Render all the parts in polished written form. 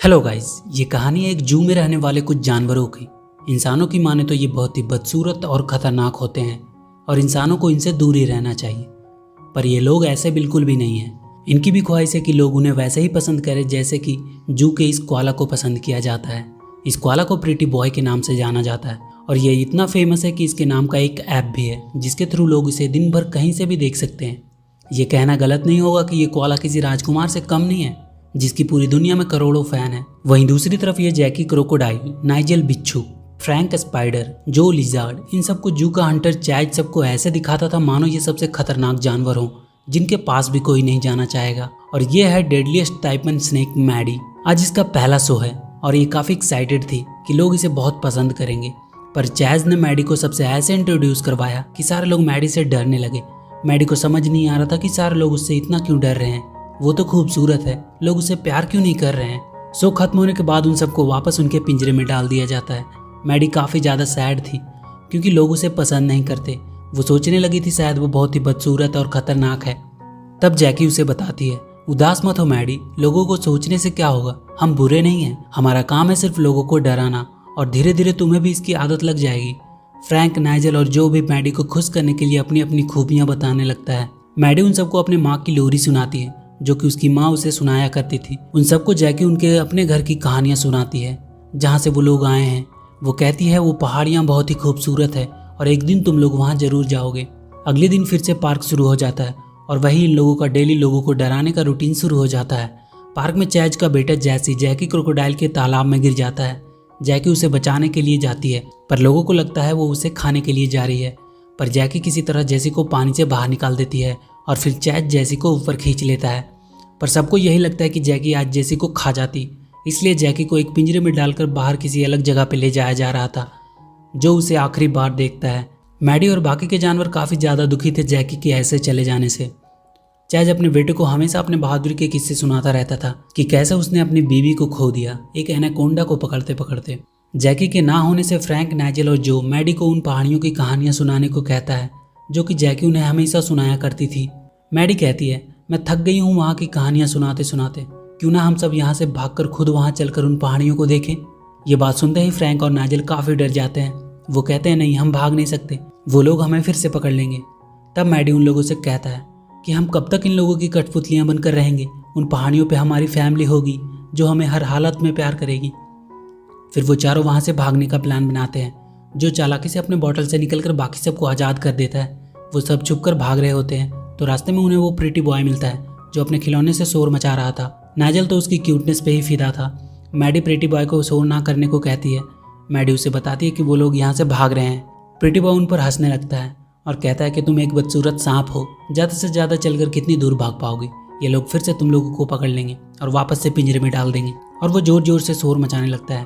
Hello guys, ये कहानी है एक जू में रहने वाले कुछ जानवरों की। इंसानों की माने तो ये बहुत ही बदसूरत और खतरनाक होते हैं और इंसानों को इनसे दूर ही रहना चाहिए। पर ये लोग ऐसे बिल्कुल भी नहीं हैं। इनकी भी ख्वाहिश है कि लोग उन्हें वैसे ही पसंद करें जैसे कि जू के इस कोआला को पसंद किया जाता है। इस कोआला को प्रीटी बॉय के नाम से जाना जाता है और ये इतना फेमस है कि इसके नाम का एक ऐप भी है जिसके थ्रू लोग इसे दिन भर कहीं से भी देख सकते हैं। ये कहना गलत नहीं होगा कि ये कोआला किसी राजकुमार से कम नहीं है जिसकी पूरी दुनिया में करोड़ों फैन है। वहीं दूसरी तरफ ये जैकी क्रोकोडाइल, नाइजेल बिच्छू, फ्रैंक स्पाइडर, जो लिजार्ड, इन सबको जू का हंटर चैज सबको ऐसे दिखाता था मानो ये सबसे खतरनाक जानवर हो जिनके पास भी कोई नहीं जाना चाहेगा। और ये है डेडलीस्ट टाइपन स्नेक मैडी। आज इसका पहला शो है और ये काफी एक्साइटेड थी कि लोग इसे बहुत पसंद करेंगे। पर चैज ने मैडी को सबसे ऐसे इंट्रोड्यूस करवाया कि सारे लोग मैडी से डरने लगे। मैडी को समझ नहीं आ रहा था कि सारे लोग उससे इतना क्यों डर रहे हैं। वो तो खूबसूरत है, लोग उसे प्यार क्यों नहीं कर रहे हैं। शो खत्म होने के बाद उन सबको वापस उनके पिंजरे में डाल दिया जाता है। मैडी काफ़ी ज़्यादा सैड थी क्योंकि लोग उसे पसंद नहीं करते। वो सोचने लगी थी शायद वो बहुत ही बदसूरत और ख़तरनाक है। तब जैकी उसे बताती है, उदास मत हो मैडी, लोगों को सोचने से क्या होगा, हम बुरे नहीं हैं, हमारा काम है सिर्फ लोगों को डराना और धीरे धीरे तुम्हें भी इसकी आदत लग जाएगी। फ्रैंक, नाइजेल और जो भी मैडी को खुश करने के लिए अपनी अपनी खूबियाँ बताने लगता है। मैडी उन सबको अपनी माँ की लोरी सुनाती है जो कि उसकी माँ उसे सुनाया करती थी। उन सबको जैकी उनके अपने घर की कहानियां सुनाती है जहाँ से वो लोग आए हैं। वो कहती है वो पहाड़ियाँ बहुत ही खूबसूरत है और एक दिन तुम लोग वहाँ जरूर जाओगे। अगले दिन फिर से पार्क शुरू हो जाता है और वही इन लोगों का डेली लोगों को डराने का रूटीन शुरू हो जाता है। पार्क में चैज का बेटा जैकी क्रोकोडाइल के तालाब में गिर जाता है। जैकी उसे बचाने के लिए जाती है पर लोगों को लगता है वो उसे खाने के लिए जा रही है। पर जैकी किसी तरह जैसी को पानी से बाहर निकाल देती है और फिर चैज जैसी को ऊपर खींच लेता है। पर सबको यही लगता है कि जैकी आज जैसी को खा जाती, इसलिए जैकी को एक पिंजरे में डालकर बाहर किसी अलग जगह पे ले जाया जा रहा था जो उसे आखिरी बार देखता है। मैडी और बाकी के जानवर काफ़ी ज़्यादा दुखी थे जैकी के ऐसे चले जाने से। चैज अपने बेटे को हमेशा अपने बहादुरी के किस्से सुनाता रहता था कि कैसे उसने अपनी बीवी को खो दिया एक एनाकोंडा को पकड़ते पकड़ते। जैकी के ना होने से फ्रैंक, नाइजेल और जो मैडी को उन पहाड़ियों की कहानियां सुनाने को कहता है जो कि जैकी उन्हें हमेशा सुनाया करती थी। मैडी कहती है, मैं थक गई हूँ वहाँ की कहानियां सुनाते सुनाते, क्यों ना हम सब यहाँ से भागकर खुद वहाँ चलकर उन पहाड़ियों को देखें। ये बात सुनते ही फ्रैंक और नाइजेल काफ़ी डर जाते हैं। वो कहते हैं नहीं, हम भाग नहीं सकते, वो लोग हमें फिर से पकड़ लेंगे। तब मैडी उन लोगों से कहता है कि हम कब तक इन लोगों की कठपुतलियाँ बनकर रहेंगे, उन पहाड़ियों पर हमारी फैमिली होगी जो हमें हर हालत में प्यार करेगी। फिर वो चारों वहाँ से भागने का प्लान बनाते हैं। जो चालाकी से अपने बॉटल से निकलकर बाकी सबको आज़ाद कर देता है। वो सब छुपकर भाग रहे होते हैं तो रास्ते में उन्हें वो प्रीटी बॉय मिलता है जो अपने खिलौने से शोर मचा रहा था। नाइजेल तो उसकी क्यूटनेस पे ही फिदा था। मैडी प्रीटी बॉय को शोर ना करने को कहती है। मैडी उसे बताती है कि वो लोग यहाँ से भाग रहे हैं। प्रीटी बॉय उन पर हंसने लगता है और कहता है कि तुम एक बदसूरत सांप हो, ज़्यादा से ज़्यादा चलकर कितनी दूर भाग पाओगी, ये लोग फिर से तुम लोगों को पकड़ लेंगे और वापस से पिंजरे में डाल देंगे। और वो जोर जोर से शोर मचाने लगता है।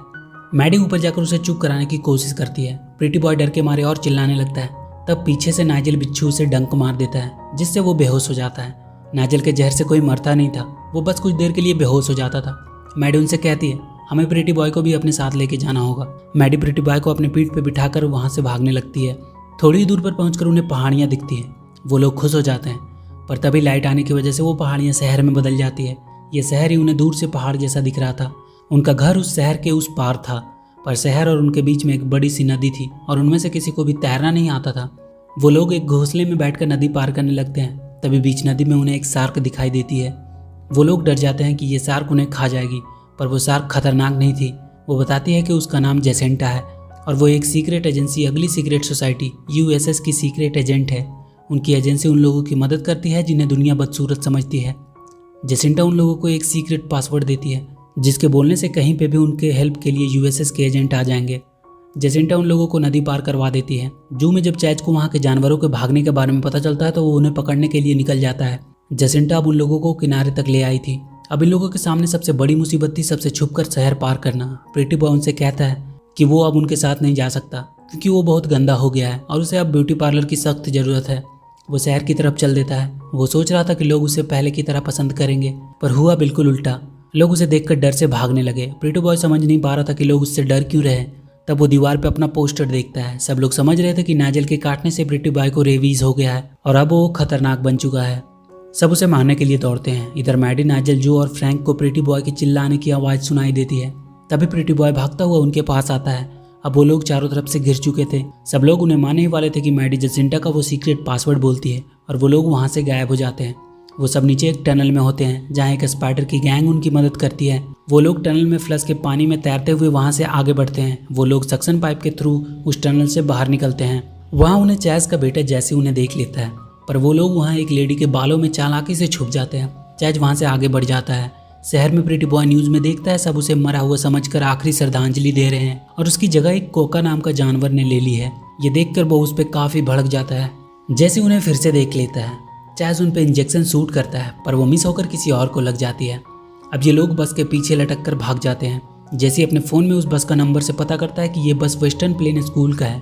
मैडी ऊपर जाकर उसे चुप कराने की कोशिश करती है। प्रीटी बॉय डर के मारे और चिल्लाने लगता है। तब पीछे से नाइजेल बिच्छू उसे डंक मार देता है जिससे वो बेहोश हो जाता है। नाइजेल के जहर से कोई मरता नहीं था, वो बस कुछ देर के लिए बेहोश हो जाता था। मैडी उनसे कहती है हमें प्रीटी बॉय को भी अपने साथ लेके जाना होगा। मैडी प्रीटी बॉय को अपने पीठ पे बिठाकर वहाँ से भागने लगती है। थोड़ी ही दूर पर पहुँचकर उन्हें पहाड़ियाँ दिखती हैं। वो लोग खुश हो जाते हैं पर तभी लाइट आने की वजह से वो पहाड़ियाँ शहर में बदल जाती है। ये शहर ही उन्हें दूर से पहाड़ जैसा दिख रहा था। उनका घर उस शहर के उस पार था पर शहर और उनके बीच में एक बड़ी सी नदी थी और उनमें से किसी को भी तैरना नहीं आता था। वो लोग एक घोंसले में बैठकर नदी पार करने लगते हैं। तभी बीच नदी में उन्हें एक शार्क दिखाई देती है। वो लोग डर जाते हैं कि ये शार्क उन्हें खा जाएगी, पर वो शार्क खतरनाक नहीं थी। वो बताती है कि उसका नाम जेसेंटा है और वो एक सीक्रेट एजेंसी अगली सीक्रेट सोसाइटी USS की सीक्रेट एजेंट है। उनकी एजेंसी उन लोगों की मदद करती है जिन्हें दुनिया बदसूरत समझती है। जेसेंटा उन लोगों को एक सीक्रेट पासवर्ड देती है जिसके बोलने से कहीं पे भी उनके हेल्प के लिए USS के एजेंट आ जाएंगे। जेसेंटा उन लोगों को नदी पार करवा देती है। जू में जब चैज को वहाँ के जानवरों के भागने के बारे में पता चलता है तो वो उन्हें पकड़ने के लिए निकल जाता है। जेसेंटा अब उन लोगों को किनारे तक ले आई थी। अब इन लोगों के सामने सबसे बड़ी मुसीबत थी सबसे छुपकर शहर पार करना। प्रीटी बॉय उनसे कहता है कि वो अब उनके साथ नहीं जा सकता क्योंकि वो बहुत गंदा हो गया है और उसे अब ब्यूटी पार्लर की सख्त ज़रूरत है। वो शहर की तरफ चल देता है। वो सोच रहा था कि लोग उसे पहले की तरह पसंद करेंगे पर हुआ बिल्कुल उल्टा। लोग उसे देखकर डर से भागने लगे। प्रीटी बॉय समझ नहीं पा रहा था कि लोग उससे डर क्यों रहे। तब वो दीवार पे अपना पोस्टर देखता है। सब लोग समझ रहे थे कि नाइजेल के काटने से प्रीटी बॉय को रेबीज हो गया है और अब वो खतरनाक बन चुका है। सब उसे मारने के लिए दौड़ते हैं। इधर मैडी, नाइजेल, जो और फ्रैंक को प्रीटी बॉय के चिल्लाने की आवाज़ सुनाई देती है। तभी प्रीटी बॉय भागता हुआ उनके पास आता है। अब वो लोग चारों तरफ से घिर चुके थे। सब लोग उन्हें मानने ही वाले थे कि मैडी जसिंटा का वो सीक्रेट पासवर्ड बोलती है और वो लोग वहाँ से गायब हो जाते हैं। वो सब नीचे एक टनल में होते हैं जहाँ एक स्पाइडर की गैंग उनकी मदद करती है। वो लोग टनल में फ्लश के पानी में तैरते हुए वहाँ से आगे बढ़ते हैं। वो लोग सक्शन पाइप के थ्रू उस टनल से बाहर निकलते हैं। वहाँ उन्हें चैज का बेटा जैसे उन्हें देख लेता है, पर वो लोग वहाँ एक लेडी के बालों में चालाकी से छुप जाते हैं। चैज वहाँ से आगे बढ़ जाता है। शहर में प्रीटी बॉय न्यूज़ में देखता है सब उसे मरा हुआ समझकर आखिरी श्रद्धांजलि दे रहे हैं और उसकी जगह एक कोका नाम का जानवर ने ले ली है। ये देखकर वो उस पर काफ़ी भड़क जाता है। जैसे उन्हें फिर से देख लेता है, चैज उन पे इंजेक्शन शूट करता है, पर वो मिस होकर किसी और को लग जाती है। अब ये लोग बस के पीछे लटक कर भाग जाते हैं। जैसे अपने फ़ोन में उस बस का नंबर से पता करता है कि ये बस वेस्टर्न प्लेन स्कूल का है,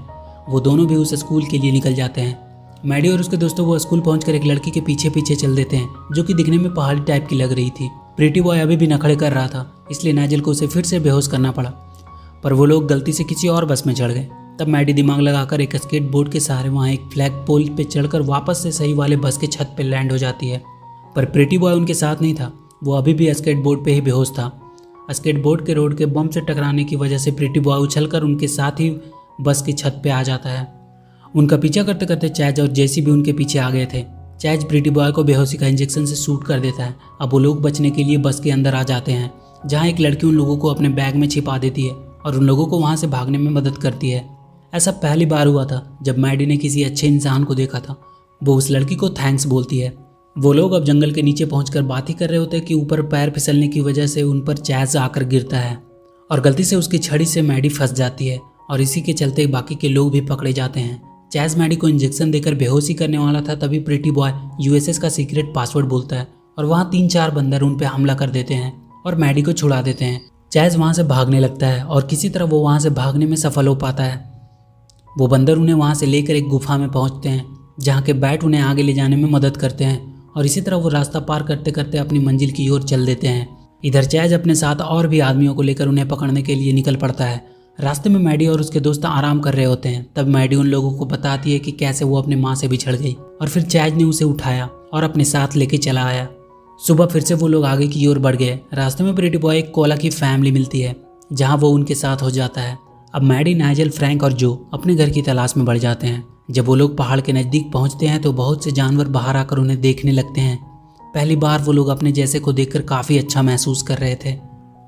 वो दोनों भी उस स्कूल के लिए निकल जाते हैं। मैडी और उसके दोस्तों वो स्कूल पहुंचकर एक लड़की के पीछे पीछे चल देते हैं जो कि दिखने में पहाड़ी टाइप की लग रही थी। प्रीटी बॉय अभी भी नखड़े कर रहा था, इसलिए नाइजेल को उसे फिर से बेहोश करना पड़ा, पर वो लोग गलती से किसी और बस में चढ़ गए। तब मैडी दिमाग लगाकर एक स्केट बोर्ड के सहारे वहाँ एक फ्लैग पोल पे चढ़कर वापस से सही वाले बस के छत पे लैंड हो जाती है। पर प्रीटी बॉय उनके साथ नहीं था, वो अभी भी स्केट बोर्ड पे ही बेहोश था। स्केट बोर्ड के रोड के बम से टकराने की वजह से प्रीटी बॉय उछलकर उनके साथ ही बस की छत पे आ जाता है। उनका पीछा करते करते चैज और जेसी भी उनके पीछे आ गए थे। चैज प्रीटी बॉय को बेहोशी का इंजेक्शन से शूट कर देता है। अब वो लोग बचने के लिए बस के अंदर आ जाते हैं, जहाँ एक लड़की उन लोगों को अपने बैग में छिपा देती है और उन लोगों को वहाँ से भागने में मदद करती है। ऐसा पहली बार हुआ था जब मैडी ने किसी अच्छे इंसान को देखा था। वो उस लड़की को थैंक्स बोलती है। वो लोग अब जंगल के नीचे पहुंचकर बात ही कर रहे होते हैं कि ऊपर पैर फिसलने की वजह से उन पर चैज आकर गिरता है और गलती से उसकी छड़ी से मैडी फंस जाती है और इसी के चलते बाकी के लोग भी पकड़े जाते हैं। चैज मैडी को इंजेक्शन देकर बेहोशी करने वाला था, तभी प्रीटी बॉय यूएसएस का सीक्रेट पासवर्ड बोलता है और वहाँ 3-4 बंदर उन पर हमला कर देते हैं और मैडी को छुड़ा देते हैं। चैज वहाँ से भागने लगता है और किसी तरह वो वहाँ से भागने में सफल हो पाता है। वो बंदर उन्हें वहाँ से लेकर एक गुफा में पहुँचते हैं, जहाँ के बैट उन्हें आगे ले जाने में मदद करते हैं और इसी तरह वो रास्ता पार करते करते अपनी मंजिल की ओर चल देते हैं। इधर चैज अपने साथ और भी आदमियों को लेकर उन्हें पकड़ने के लिए निकल पड़ता है। रास्ते में मैडी और उसके दोस्त आराम कर रहे होते हैं। तब मैडी उन लोगों को बताती है कि कैसे वो अपनी माँ से बिछड़ गई और फिर चैज ने उसे उठाया और अपने साथ लेके चला आया। सुबह फिर से वो लोग आगे की ओर बढ़ गए। रास्ते में प्रीटी बॉय एक कोला की फैमिली मिलती है, जहाँ वो उनके साथ हो जाता है। अब मैडी, नाइजेल, फ्रैंक और जो अपने घर की तलाश में बढ़ जाते हैं। जब वो लोग पहाड़ के नज़दीक पहुँचते हैं तो बहुत से जानवर बाहर आकर उन्हें देखने लगते हैं। पहली बार वो लोग अपने जैसे को देखकर काफ़ी अच्छा महसूस कर रहे थे।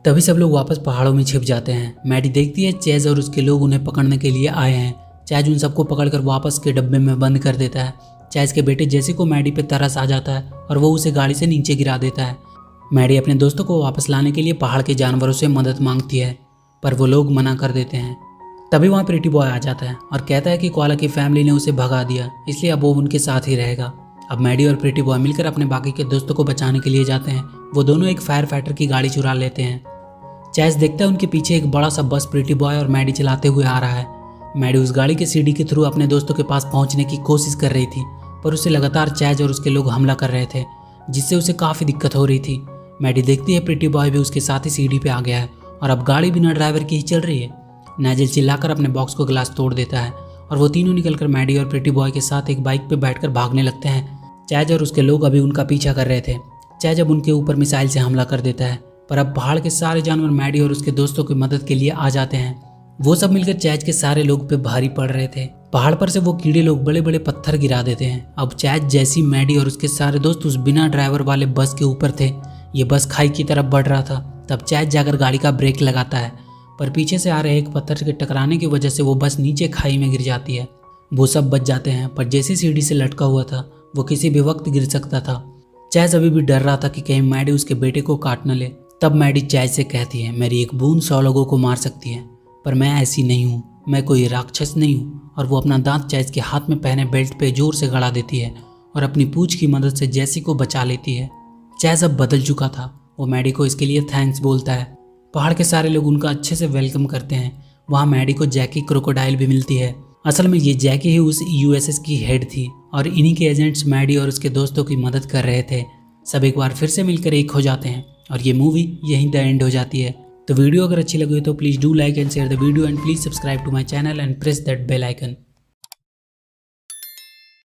तभी सब लोग वापस पहाड़ों में छिप जाते हैं। मैडी देखती है चैज और उसके लोग उन्हें पकड़ने के लिए आए हैं। चैज उन सबको पकड़कर वापस के डब्बे में बंद कर देता है। चैज के बेटे जेसी को मैडी पे तरस आ जाता है और वो उसे गाड़ी से नीचे गिरा देता है। मैडी अपने दोस्तों को वापस लाने के लिए पहाड़ के जानवरों से मदद मांगती है, पर वो लोग मना कर देते हैं। तभी वहाँ प्रीटी बॉय आ जाता है और कहता है कि कोला की फैमिली ने उसे भगा दिया, इसलिए अब वो उनके साथ ही रहेगा। अब मैडी और प्रीटी बॉय मिलकर अपने बाकी के दोस्तों को बचाने के लिए जाते हैं। वो दोनों एक फायर फाइटर की गाड़ी चुरा लेते हैं। चैज देखता है उनके पीछे एक बड़ा सा बस प्रीटी बॉय और मैडी चलाते हुए आ रहा है। मैडी उस गाड़ी के सीढ़ी के थ्रू अपने दोस्तों के पास पहुंचने की कोशिश कर रही थी, पर उसे लगातार चैज और उसके लोग हमला कर रहे थे, जिससे उसे काफ़ी दिक्कत हो रही थी। मैडी देखती है प्रीटी बॉय भी उसके साथ ही सीढ़ी पे आ गया है और अब गाड़ी बिना ड्राइवर की ही चल रही है। नाइजेल चिल्लाकर अपने बॉक्स को ग्लास तोड़ देता है और वो तीनों निकलकर मैडी और प्रीटी बॉय के साथ एक बाइक पे बैठकर भागने लगते हैं। चैज और उसके लोग अभी उनका पीछा कर रहे थे। चैज अब उनके ऊपर मिसाइल से हमला कर देता है, पर अब पहाड़ के सारे जानवर मैडी और उसके दोस्तों की मदद के लिए आ जाते हैं। वो सब मिलकर चैज के सारे लोग पे भारी पड़ रहे थे। पहाड़ पर से वो कीड़े लोग बड़े बड़े पत्थर गिरा देते हैं। अब चैज, जैसी, मैडी और उसके सारे दोस्त उस बिना ड्राइवर वाले बस के ऊपर थे। ये बस खाई की तरफ बढ़ रहा था। तब चैज जाकर गाड़ी का ब्रेक लगाता है, पर पीछे से आ रहे एक पत्थर के टकराने की वजह से वो बस नीचे खाई में गिर जाती है। वो सब बच जाते हैं, पर जैसी सीढ़ी से लटका हुआ था वो किसी भी वक्त गिर सकता था। चैज अभी भी डर रहा था कि कहीं मैडी उसके बेटे को काट न ले। तब मैडी चैज से कहती है, मेरी एक बूंद 100 लोगों को मार सकती है, पर मैं ऐसी नहीं हूँ, मैं कोई राक्षस नहीं हूँ। और वो अपना दांत चैज के हाथ में पहने बेल्ट पे जोर से गड़ा देती है और अपनी पूंछ की मदद से जैसी को बचा लेती है। चैज अब बदल चुका था। वो मैडी को इसके लिए थैंक्स बोलता है। पहाड़ के सारे लोग उनका अच्छे से वेलकम करते हैं। वहाँ मैडी को जैकी क्रोकोडाइल भी मिलती है। असल में ये जैकी ही उस यूएसएस की हेड थी और इन्हीं के एजेंट्स मैडी और उसके दोस्तों की मदद कर रहे थे। सब एक बार फिर से मिलकर एक हो जाते हैं और ये मूवी यहीं द एंड हो जाती है। तो वीडियो अगर अच्छी लगी हो तो please do like and share the video and please subscribe to my channel and press that bell icon.